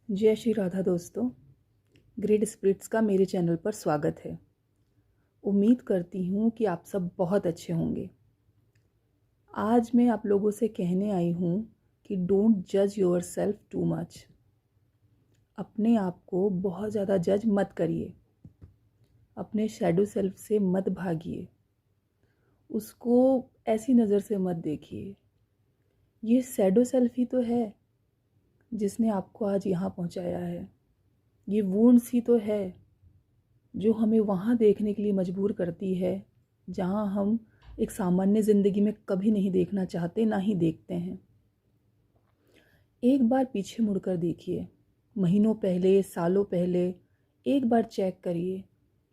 जय श्री राधा दोस्तों। Great spirits का मेरे चैनल पर स्वागत है। उम्मीद करती हूँ कि आप सब बहुत अच्छे होंगे। आज मैं आप लोगों से कहने आई हूँ कि डोंट जज योर सेल्फ टू मच। अपने आप को बहुत ज़्यादा जज मत करिए। अपने शैडो सेल्फ से मत भागिए। उसको ऐसी नज़र से मत देखिए। ये शैडो सेल्फ ही तो है जिसने आपको आज यहाँ पहुँचाया है। ये वुंड्स ही तो है जो हमें वहाँ देखने के लिए मजबूर करती है जहाँ हम एक सामान्य ज़िंदगी में कभी नहीं देखना चाहते, ना ही देखते हैं। एक बार पीछे मुड़कर देखिए, महीनों पहले, सालों पहले, एक बार चेक करिए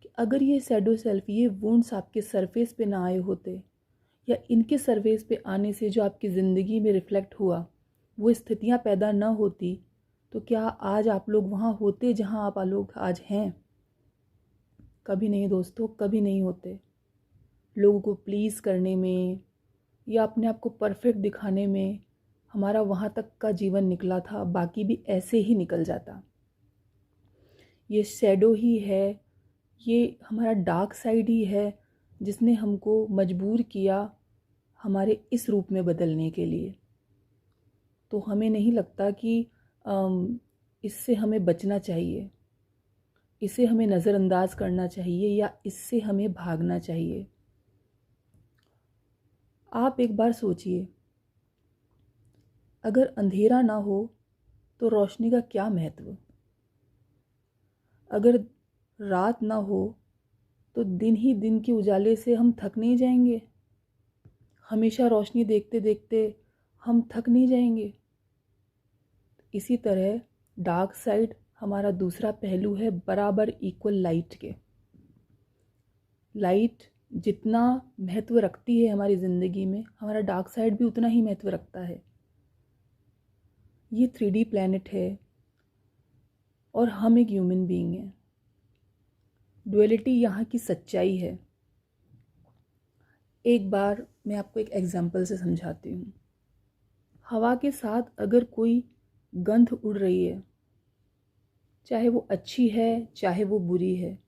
कि अगर ये शैडो सेल्फ, ये वुंड्स आपके सरफेस पे ना आए होते, या इनके सरफेस पे आने से जो आपकी ज़िंदगी में रिफ्लेक्ट हुआ, वो स्थितियाँ पैदा ना होती, तो क्या आज आप लोग वहाँ होते जहाँ आप लोग आज हैं? कभी नहीं दोस्तों, कभी नहीं होते। लोगों को प्लीज़ करने में या अपने आप को परफेक्ट दिखाने में हमारा वहाँ तक का जीवन निकला था, बाकी भी ऐसे ही निकल जाता। ये शैडो ही है, ये हमारा डार्क साइड ही है जिसने हमको मजबूर किया हमारे इस रूप में बदलने के लिए। तो हमें नहीं लगता कि इससे हमें बचना चाहिए, इसे हमें नज़रअंदाज करना चाहिए या इससे हमें भागना चाहिए। आप एक बार सोचिए, अगर अंधेरा ना हो तो रोशनी का क्या महत्व? अगर रात ना हो तो दिन ही दिन के उजाले से हम थक नहीं जाएंगे? हमेशा रोशनी देखते देखते हम थक नहीं जाएंगे? इसी तरह डार्क साइड हमारा दूसरा पहलू है, बराबर इक्वल लाइट के। लाइट जितना महत्व रखती है हमारी ज़िंदगी में, हमारा डार्क साइड भी उतना ही महत्व रखता है। ये 3D प्लैनेट है और हम एक ह्यूमन बीइंग हैं। डुअलिटी यहाँ की सच्चाई है। एक बार मैं आपको एक एग्जाम्पल से समझाती हूँ। हवा के साथ अगर कोई गंध उड़ रही है, चाहे वो अच्छी है चाहे वो बुरी है,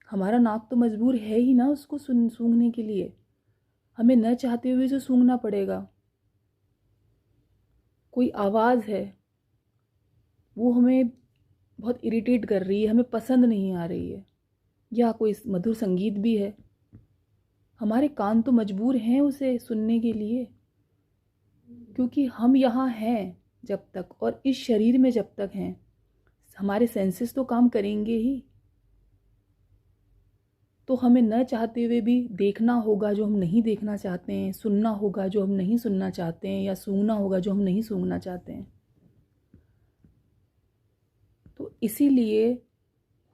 हमारा नाक तो मजबूर है ही ना उसको सूंघने के लिए। हमें न चाहते हुए उसे सूंघना पड़ेगा। कोई आवाज़ है, वो हमें बहुत इरिटेट कर रही है, हमें पसंद नहीं आ रही है, या कोई मधुर संगीत भी है, हमारे कान तो मजबूर हैं उसे सुनने के लिए, क्योंकि हम यहाँ हैं जब तक, और इस शरीर में जब तक हैं, हमारे सेंसेस तो काम करेंगे ही। तो हमें न चाहते हुए भी देखना होगा जो हम नहीं देखना चाहते हैं, सुनना होगा जो हम नहीं सुनना चाहते हैं, या सूंघना होगा जो हम नहीं सूंघना चाहते हैं। तो इसीलिए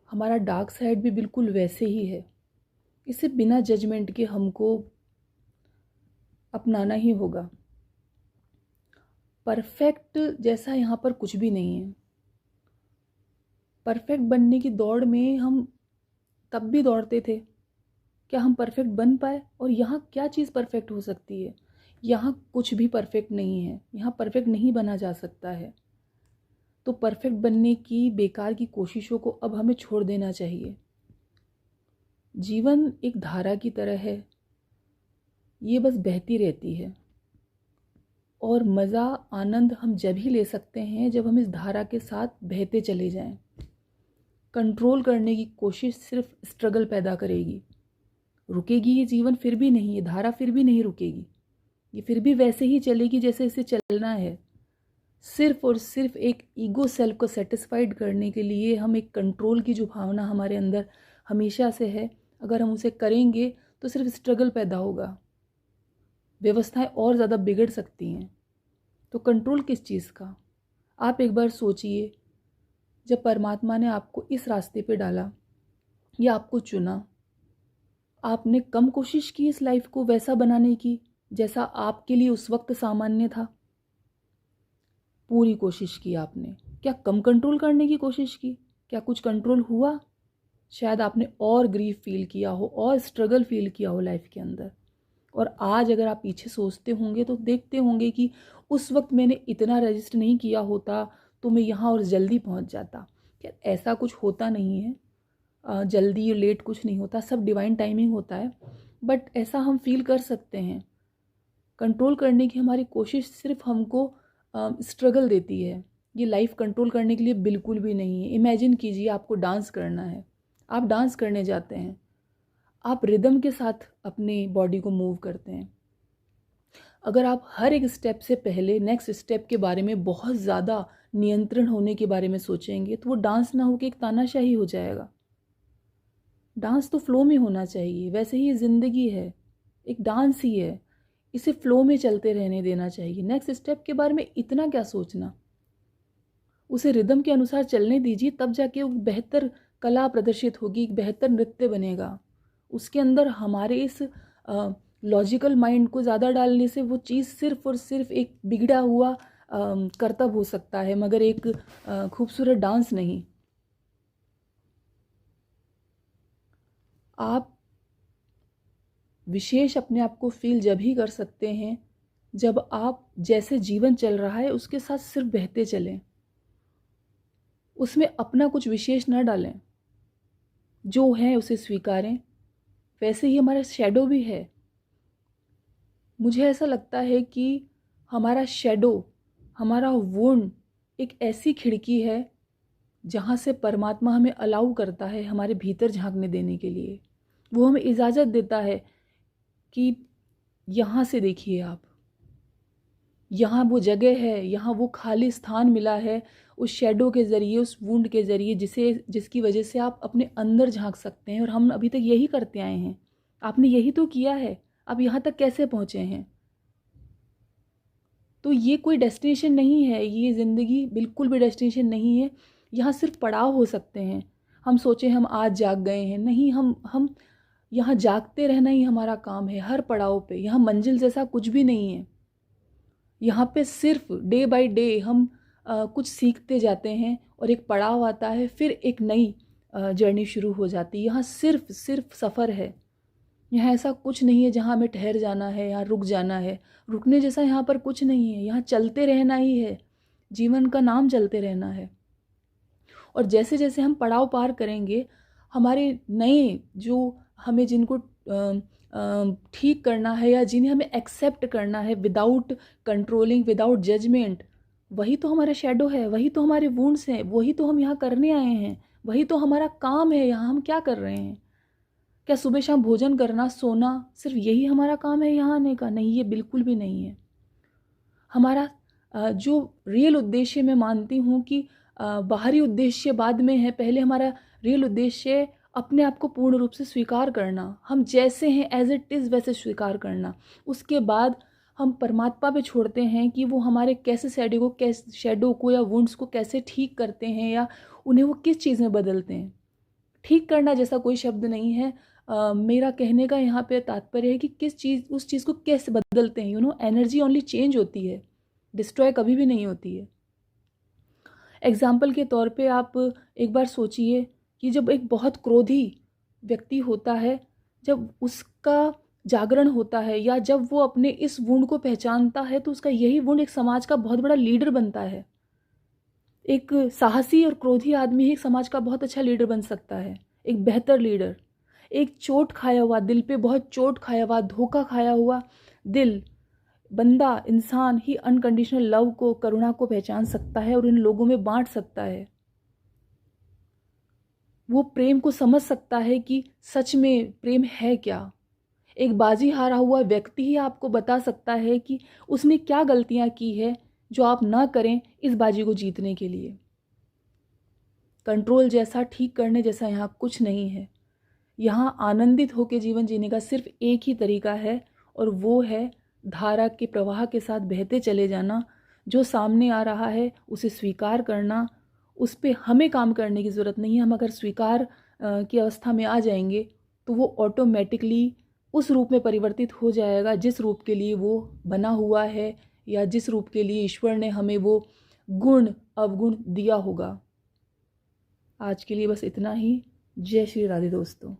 हमारा डार्क साइड भी बिल्कुल वैसे ही है। इसे बिना जजमेंट के हमको अपनाना ही होगा। परफेक्ट जैसा यहाँ पर कुछ भी नहीं है। परफेक्ट बनने की दौड़ में हम तब भी दौड़ते थे, क्या हम परफेक्ट बन पाए? और यहाँ क्या चीज़ परफेक्ट हो सकती है? यहाँ कुछ भी परफेक्ट नहीं है, यहाँ परफेक्ट नहीं बना जा सकता है। तो परफेक्ट बनने की बेकार की कोशिशों को अब हमें छोड़ देना चाहिए। जीवन एक धारा की तरह है, ये बस बहती रहती है, और मज़ा आनंद हम जब ही ले सकते हैं जब हम इस धारा के साथ बहते चले जाएं। कंट्रोल करने की कोशिश सिर्फ स्ट्रगल पैदा करेगी। रुकेगी ये जीवन फिर भी नहीं, ये धारा फिर भी नहीं रुकेगी, ये फिर भी वैसे ही चलेगी जैसे इसे चलना है। सिर्फ और सिर्फ एक ईगो सेल्फ को सेटिस्फाइड करने के लिए हम एक कंट्रोल की जो भावना हमारे अंदर हमेशा से है, अगर हम उसे करेंगे तो सिर्फ स्ट्रगल पैदा होगा, व्यवस्थाएं और ज़्यादा बिगड़ सकती हैं। तो कंट्रोल किस चीज़ का? आप एक बार सोचिए, जब परमात्मा ने आपको इस रास्ते पे डाला या आपको चुना, आपने कम कोशिश की इस लाइफ को वैसा बनाने की जैसा आपके लिए उस वक्त सामान्य था? पूरी कोशिश की आपने। क्या कम कंट्रोल करने की कोशिश की? क्या कुछ कंट्रोल हुआ? शायद आपने और ग्रीफ फील किया हो, और स्ट्रगल फील किया हो लाइफ के अंदर। और आज अगर आप पीछे सोचते होंगे तो देखते होंगे कि उस वक्त मैंने इतना रजिस्ट नहीं किया होता तो मैं यहाँ और जल्दी पहुँच जाता। क्या ऐसा कुछ होता नहीं है, जल्दी या लेट कुछ नहीं होता, सब डिवाइन टाइमिंग होता है। बट ऐसा हम फील कर सकते हैं। कंट्रोल करने की हमारी कोशिश सिर्फ हमको स्ट्रगल देती है। ये लाइफ कंट्रोल करने के लिए बिल्कुल भी नहीं है। इमेजिन कीजिए आपको डांस करना है, आप डांस करने जाते हैं, आप रिदम के साथ अपनी बॉडी को मूव करते हैं। अगर आप हर एक स्टेप से पहले नेक्स्ट स्टेप के बारे में बहुत ज़्यादा नियंत्रण होने के बारे में सोचेंगे तो वो डांस ना होकर एक तानाशाही हो जाएगा। डांस तो फ्लो में होना चाहिए। वैसे ही ज़िंदगी है, एक डांस ही है, इसे फ्लो में चलते रहने देना चाहिए। नेक्स्ट स्टेप के बारे में इतना क्या सोचना, उसे रिदम के अनुसार चलने दीजिए, तब जाके वो बेहतर कला प्रदर्शित होगी, एक बेहतर नृत्य बनेगा। उसके अंदर हमारे इस लॉजिकल माइंड को ज़्यादा डालने से वो चीज़ सिर्फ और सिर्फ एक बिगड़ा हुआ करतब हो सकता है, मगर एक खूबसूरत डांस नहीं। आप विशेष अपने आप को फील जब ही कर सकते हैं जब आप जैसे जीवन चल रहा है उसके साथ सिर्फ बहते चलें, उसमें अपना कुछ विशेष न डालें, जो है उसे स्वीकारें। वैसे ही हमारा शैडो भी है। मुझे ऐसा लगता है कि हमारा शैडो, हमारा वुंड एक ऐसी खिड़की है जहाँ से परमात्मा हमें अलाउ करता है हमारे भीतर झांकने देने के लिए। वो हमें इजाज़त देता है कि यहाँ से देखिए आप, यहाँ वो जगह है, यहाँ वो खाली स्थान मिला है उस शैडो के ज़रिए, उस वुंड के ज़रिए, जिसकी वजह से आप अपने अंदर झांक सकते हैं। और हम अभी तक यही करते आए हैं। आपने यही तो किया है, आप यहाँ तक कैसे पहुँचे हैं? तो ये कोई डेस्टिनेशन नहीं है, ये ज़िंदगी बिल्कुल भी डेस्टिनेशन नहीं है। यहाँ सिर्फ पड़ाव हो सकते हैं। हम सोचें हम आज जाग गए हैं, नहीं, हम यहाँ जागते रहना ही हमारा काम है हर पड़ाव पे। यहाँ मंजिल जैसा कुछ भी नहीं है। यहाँ पे सिर्फ डे बाय डे हम कुछ सीखते जाते हैं और एक पड़ाव आता है, फिर एक नई जर्नी शुरू हो जाती है। यहाँ सिर्फ सफ़र है। यहाँ ऐसा कुछ नहीं है जहाँ हमें ठहर जाना है या रुक जाना है। रुकने जैसा यहाँ पर कुछ नहीं है। यहाँ चलते रहना ही है। जीवन का नाम चलते रहना है। और जैसे जैसे हम पड़ाव पार करेंगे, हमारे नए जो हमें जिनको ठीक करना है या जिन्हें हमें एक्सेप्ट करना है विदाउट कंट्रोलिंग, विदाउट जजमेंट, वही तो हमारा शैडो है, वही तो हमारे वुंड्स हैं, वही तो हम यहाँ करने आए हैं, वही तो हमारा काम है। यहाँ हम क्या कर रहे हैं? क्या सुबह शाम भोजन करना, सोना, सिर्फ यही हमारा काम है यहाँ आने का? नहीं, ये बिल्कुल भी नहीं है। हमारा जो रियल उद्देश्य मैं मानती हूँ कि बाहरी उद्देश्य बाद में है, पहले हमारा रियल उद्देश्य अपने आप को पूर्ण रूप से स्वीकार करना, हम जैसे हैं एज इट इज़ वैसे स्वीकार करना। उसके बाद हम परमात्मा पे छोड़ते हैं कि वो हमारे कैसे शैडो को या वुंड्स को कैसे ठीक करते हैं या उन्हें वो किस चीज़ में बदलते हैं। ठीक करना जैसा कोई शब्द नहीं है। मेरा कहने का यहाँ पे तात्पर्य है कि किस चीज़, उस चीज़ को कैसे बदलते हैं। एनर्जी ओनली चेंज होती है, डिस्ट्रॉय कभी भी नहीं होती है। एग्जाम्पल के तौर पे आप एक बार सोचिए कि जब एक बहुत क्रोधी व्यक्ति होता है, जब उसका जागरण होता है या जब वो अपने इस वुंड को पहचानता है, तो उसका यही वुंड एक समाज का बहुत बड़ा लीडर बनता है। एक साहसी और क्रोधी आदमी ही एक समाज का बहुत अच्छा लीडर बन सकता है, एक बेहतर लीडर। एक चोट खाया हुआ दिल पे, बहुत चोट खाया हुआ, धोखा खाया हुआ दिल बंदा, इंसान ही अनकंडीशनल लव को, करुणा को पहचान सकता है और इन लोगों में बांट सकता है। वो प्रेम को समझ सकता है कि सच में प्रेम है क्या। एक बाजी हारा हुआ व्यक्ति ही आपको बता सकता है कि उसने क्या गलतियां की है जो आप ना करें इस बाजी को जीतने के लिए। कंट्रोल जैसा, ठीक करने जैसा यहाँ कुछ नहीं है। यहाँ आनंदित होकर जीवन जीने का सिर्फ एक ही तरीका है, और वो है धारा के प्रवाह के साथ बहते चले जाना। जो सामने आ रहा है उसे स्वीकार करना, उस पर हमें काम करने की ज़रूरत नहीं है। हम अगर स्वीकार की अवस्था में आ जाएंगे तो वो ऑटोमेटिकली उस रूप में परिवर्तित हो जाएगा जिस रूप के लिए वो बना हुआ है, या जिस रूप के लिए ईश्वर ने हमें वो गुण अवगुण दिया होगा। आज के लिए बस इतना ही। जय श्री राधे दोस्तों।